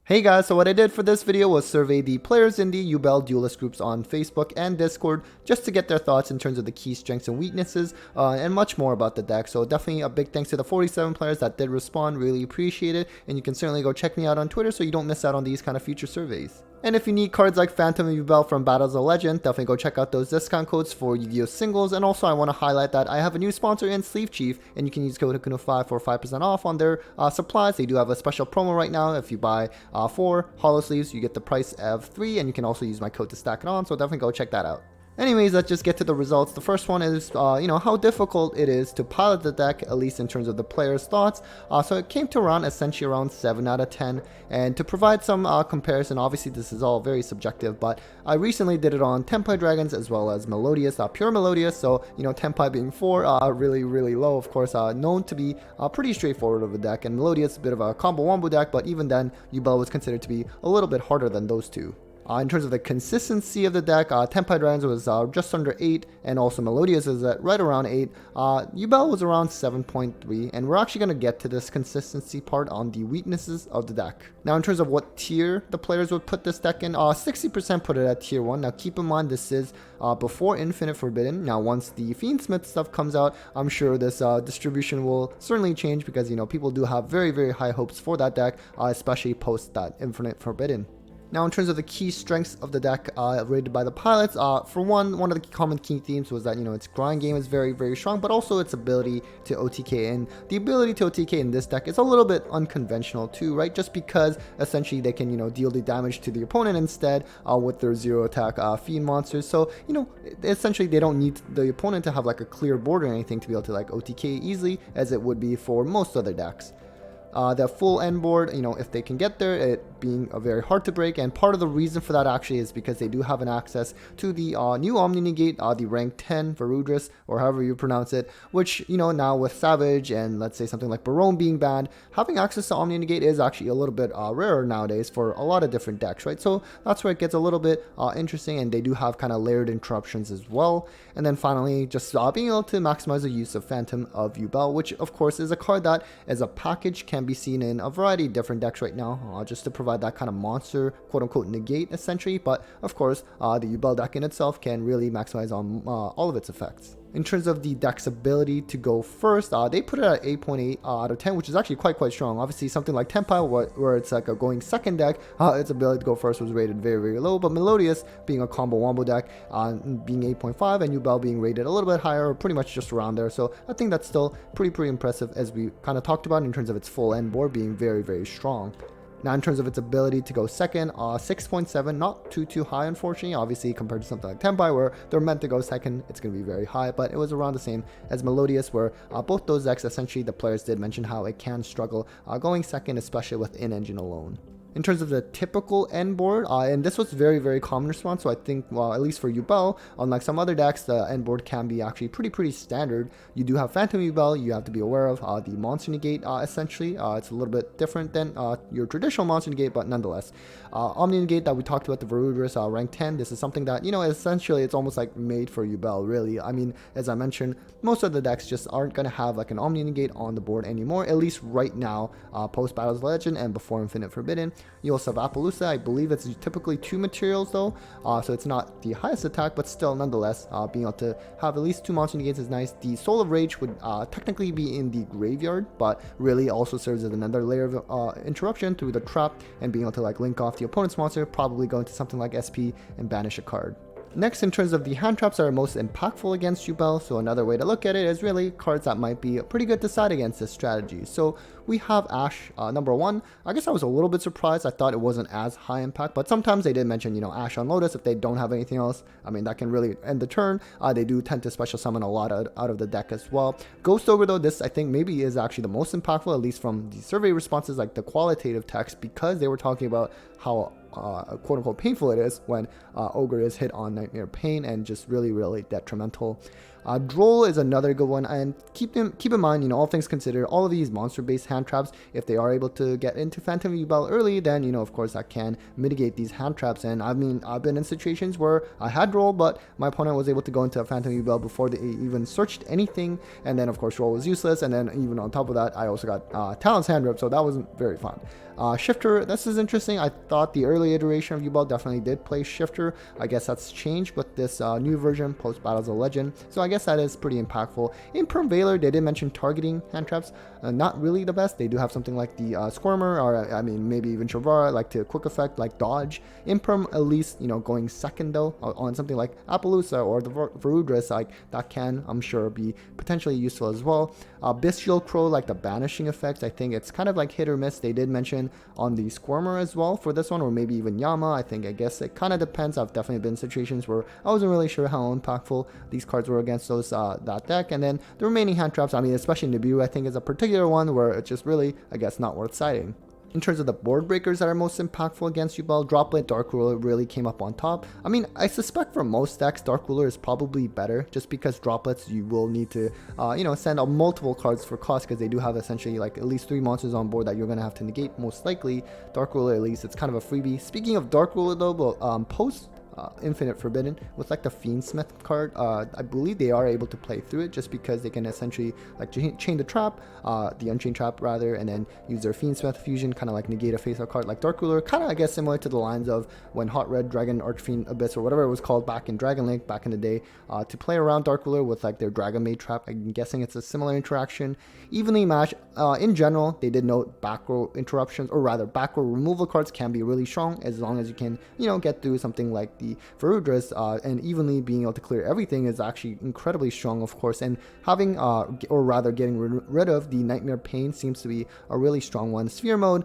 Hey guys, so what I did for this video was survey the players in the Yubel duelist groups on Facebook and Discord just to get their thoughts in terms of the key strengths and weaknesses and much more about the deck. So definitely a big thanks to the 47 players that did respond, really appreciate it, and you can certainly go check me out on Twitter so you don't miss out on these kind of future surveys. And if you need cards like Phantom and Yubel from Battles of Legend, definitely go check out those discount codes for Yu-Gi-Oh! Singles. And also I want to highlight that I have a new sponsor in Sleeve Chief, and you can use code HAKUNA5 for 5% off on their supplies. They do have a special promo right now. If you buy 4 hollow sleeves, you get the price of 3, and you can also use my code to stack it on, so definitely go check that out. Anyways, let's just get to the results. The first one is, how difficult it is to pilot the deck, at least in terms of the player's thoughts. So it came to essentially around 7 out of 10. And to provide some comparison, obviously this is all very subjective, but I recently did it on Tenpai Dragons as well as Melodious, Pure Melodious. So, Tenpai being 4, really, really low, of course, known to be pretty straightforward of a deck. And Melodious, a bit of a combo wombo deck, but even then, Yubel was considered to be a little bit harder than those two. In terms of the consistency of the deck, Tenpai Dragons was just under 8, and also Melodious is at right around 8. Yubel was around 7.3, and we're actually going to get to this consistency part on the weaknesses of the deck. Now, in terms of what tier the players would put this deck in, 60% put it at tier 1. Now, keep in mind this is before Infinite Forbidden. Now, once the Fiendsmith stuff comes out, I'm sure this distribution will certainly change because, people do have very, very high hopes for that deck, especially post that Infinite Forbidden. Now, in terms of the key strengths of the deck rated by the pilots, for one of the common key themes was that, its grind game is very, very strong, but also its ability to OTK. And the ability to OTK in this deck is a little bit unconventional too, right? Just because essentially they can, deal the damage to the opponent instead with their 0 attack Fiend monsters. So, essentially they don't need the opponent to have like a clear board or anything to be able to like OTK easily as it would be for most other decks. The full end board, if they can get there, it being very hard to break, and part of the reason for that actually is because they do have an access to the new Omni Negate, the rank 10 Varudris, or however you pronounce it, which, now with Savage and let's say something like Barone being banned, having access to Omni Negate is actually a little bit rarer nowadays for a lot of different decks, right? So that's where it gets a little bit interesting, and they do have kind of layered interruptions as well. And then finally, just being able to maximize the use of Phantom of Yubel, which of course is a card that as a package can be seen in a variety of different decks right now, just to provide that kind of monster quote-unquote negate essentially. But of course the Yubel deck in itself can really maximize on all of its effects. In terms of the deck's ability to go first, they put it at 8.8 out of 10, which is actually quite strong. Obviously, something like Tenpai, where it's like a going second deck, its ability to go first was rated very, very low. But Melodious, being a combo wombo deck, being 8.5, and Yubel being rated a little bit higher, or pretty much just around there. So I think that's still pretty impressive, as we kind of talked about in terms of its full end board being very, very strong. Now, in terms of its ability to go second, 6.7, not too high, unfortunately. Obviously, compared to something like Tenpai, where they're meant to go second, it's going to be very high, but it was around the same as Melodious, where both those decks, essentially, the players did mention how it can struggle going second, especially with in-engine alone. In terms of the typical end board, and this was very, very common response, so I think, well, at least for Yubel, unlike some other decks, the end board can be actually pretty standard. You do have Phantom Yubel, you have to be aware of the Monster Negate, essentially. It's a little bit different than your traditional Monster Negate, but nonetheless. Omni Negate that we talked about, the Varudris, rank 10, this is something that, essentially it's almost like made for Yubel, really. I mean, as I mentioned, most of the decks just aren't going to have like an Omni Negate on the board anymore, at least right now, post Battles of Legend and before Infinite Forbidden. You also have Appaloosa. I believe it's typically 2 materials though, so it's not the highest attack, but still nonetheless, being able to have at least 2 monster negates is nice. The Soul of Rage would technically be in the graveyard, but really also serves as another layer of interruption through the trap and being able to like link off the opponent's monster, probably going to something like SP and banish a card. Next, in terms of the hand traps that are most impactful against Yubel, so another way to look at it is really cards that might be pretty good to side against this strategy. So we have Ash, number 1. I guess I was a little bit surprised. I thought it wasn't as high impact, but sometimes they did mention, Ash on Lotus if they don't have anything else. I mean, that can really end the turn. They do tend to special summon a lot out of the deck as well. Ghost Ogre, though, this I think maybe is actually the most impactful, at least from the survey responses, like the qualitative text, because they were talking about how quote-unquote painful it is when Ogre is hit on Nightmare Pain, and just really detrimental. Droll is another good one, and keep in mind, you know, all things considered, all of these monster-based hand traps, if they are able to get into Phantom Yubel early, then, you know, of course, that can mitigate these hand traps. And I mean, I've been in situations where I had Droll, but my opponent was able to go into a Phantom Yubel before they even searched anything, and then, of course, Droll was useless, and then even on top of that, I also got Talon's hand rip, so that wasn't very fun. Shifter, this is interesting. I thought the early iteration of Yubel definitely did play Shifter. I guess that's changed with this new version post Battles of Legend, so I guess that is pretty impactful. In Veiler, they did mention targeting hand traps. Not really the best. They do have something like the Squirmer, or I mean maybe even Shavara, like to quick effect like dodge. Imperm, at least, you know, going second though on something like Appaloosa or the Varudris, like that can, I'm sure, be potentially useful as well. Bestial Crow, like the banishing effects, I think it's kind of like hit or miss. They did mention on the Squirmer as well for this one, or maybe even Yama. I guess it kind of depends. I've definitely been in situations where I wasn't really sure how impactful these cards were against those that deck. And then the remaining hand traps, I mean, especially Nibiru, I think is a particular one where it's just really, I guess, not worth citing. In terms of the board breakers that are most impactful against Yubel, Droplet, Dark Ruler really came up on top. I mean, I suspect for most decks, Dark Ruler is probably better, just because Droplets, you will need to, you know, send out multiple cards for cost, because they do have essentially like at least 3 monsters on board that you're going to have to negate most likely. Dark Ruler, at least, it's kind of a freebie. Speaking of Dark Ruler though, well, post Infinite Forbidden with like the Fiendsmith card, I believe they are able to play through it, just because they can essentially like chain the trap, the Unchained Trap rather, and then use their Fiendsmith fusion, kind of like negate a face-out card like Dark Ruler, kind of I guess similar to the lines of when Hot Red Dragon Archfiend Abyss or whatever it was called back in Dragon Link back in the day, to play around Dark Ruler with like their Dragon Maid Trap. I'm guessing it's a similar interaction. Evenly matched. In general, they did note back row interruptions, or rather back row removal cards can be really strong as long as you can, you know, get through something like the Varudris, and evenly being able to clear everything is actually incredibly strong, of course. And having, or rather getting rid of the Nightmare Pain seems to be a really strong one. Sphere mode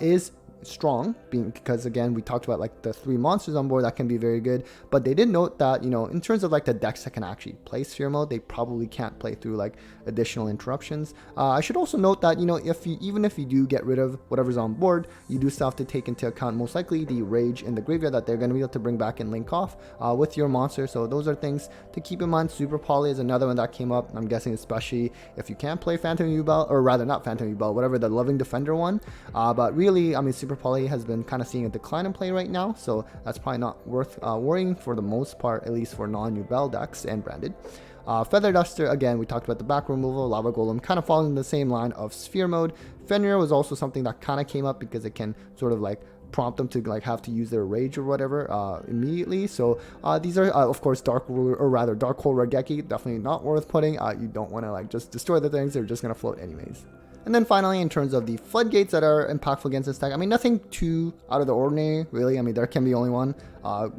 is strong, because again, we talked about like the 3 monsters on board that can be very good, but they did note that, you know, in terms of like the decks that can actually play Sphere mode, they probably can't play through like additional interruptions. I should also note that, you know, even if you do get rid of whatever's on board, you do still have to take into account most likely the Rage in the graveyard that they're going to be able to bring back and link off with your monster. So those are things to keep in mind. Super Poly is another one that came up, I'm guessing, especially if you can't play Phantom Yubel, or rather not Phantom Yubel, whatever, the Loving Defender one. But really, I mean, Super Poly has been kind of seeing a decline in play right now, so that's probably not worth worrying for the most part, at least for non-Yubel decks and branded. Feather Duster, again, we talked about the back removal. Lava Golem kind of falling in the same line of Sphere mode. Fenrir was also something that kind of came up, because it can sort of like prompt them to like have to use their rage or whatever immediately. So these are of course Dark Ruler, or rather Dark Hole Regeki, definitely not worth putting. You don't want to like just destroy the things, they're just going to float anyways. And then finally, in terms of the Floodgates that are impactful against this deck, I mean, nothing too out of the ordinary, really. I mean, there can be only one.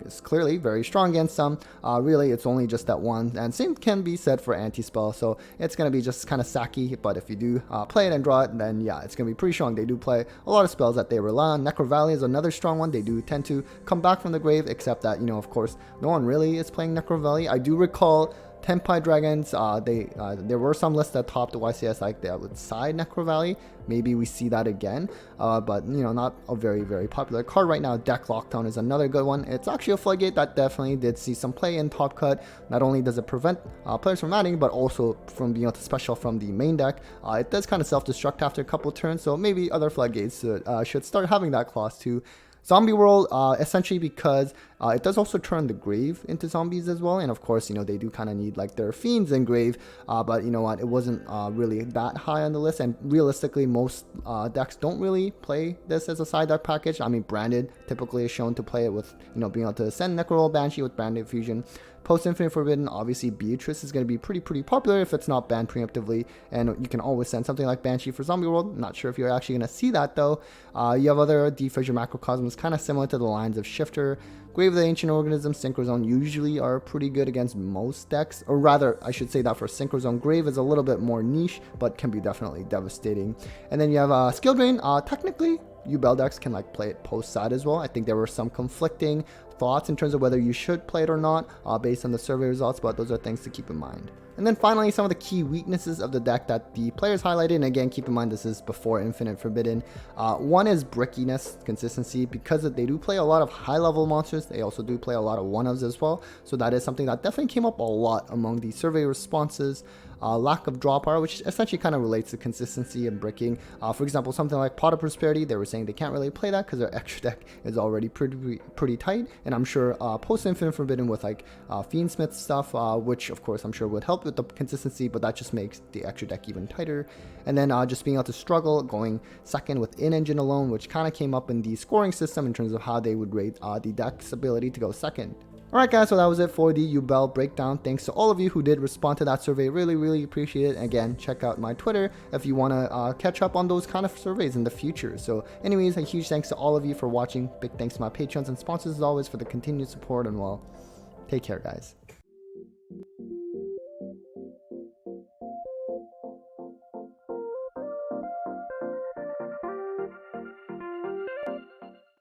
It's clearly very strong against some. Really, it's only just that one. And same can be said for Anti-Spell. So it's going to be just kind of sacky. But if you do play it and draw it, then yeah, it's going to be pretty strong. They do play a lot of spells that they rely on. Necro Valley is another strong one. They do tend to come back from the grave, except that, you know, of course, no one really is playing Necro Valley. I do recall Tenpai Dragons, there were some lists that topped the YCS like they would side Necro Valley. Maybe we see that again, but you know, not a very, very popular card right now. Deck Lockdown is another good one. It's actually a Floodgate that definitely did see some play in Top Cut. Not only does it prevent players from adding, but also from being able to special from the main deck. It does kind of self-destruct after a couple turns, so maybe other Floodgates should start having that clause too. Zombie World, essentially because it does also turn the grave into zombies as well, and of course, you know, they do kind of need like their fiends in grave, but you know what, it wasn't really that high on the list, and realistically most decks don't really play this as a side deck package. I mean, Branded typically is shown to play it with, you know, being able to send Necro Banshee with Branded Fusion. Post Infinite Forbidden, obviously Beatrice is going to be pretty popular if it's not banned preemptively, and you can always send something like Banshee for Zombie World. Not sure if you're actually going to see that though. You have other Defissure Macrocosms, kind of similar to the lines of Shifter. Grave of the Ancient Organism, Synchrozone usually are pretty good against most decks, or rather, I should say that for Synchrozone, Grave is a little bit more niche, but can be definitely devastating. And then you have Skill Drain. Technically, Yubel decks can like play it post side as well. I think there were some conflicting thoughts in terms of whether you should play it or not based on the survey results, but those are things to keep in mind. And then finally, some of the key weaknesses of the deck that the players highlighted, and again, keep in mind this is before Infinite Forbidden. One is brickiness, consistency, because they do play a lot of high-level monsters. They also do play a lot of one-ofs as well, so that is something that definitely came up a lot among the survey responses. Lack of draw power, which essentially kind of relates to consistency and bricking. For example, something like Pot of Prosperity, they were saying they can't really play that because their extra deck is already pretty tight, and I'm sure post Infinite Forbidden with like Fiendsmith stuff, which of course I'm sure would help with the consistency, but that just makes the extra deck even tighter. And then just being able to struggle going second with in-engine alone, which kind of came up in the scoring system in terms of how they would rate the deck's ability to go second. Alright guys, so that was it for the Yubel breakdown. Thanks to all of you who did respond to that survey. Really appreciate it. And again, check out my Twitter if you want to catch up on those kind of surveys in the future. So anyways, a huge thanks to all of you for watching. Big thanks to my patrons and sponsors as always for the continued support, and well, take care guys.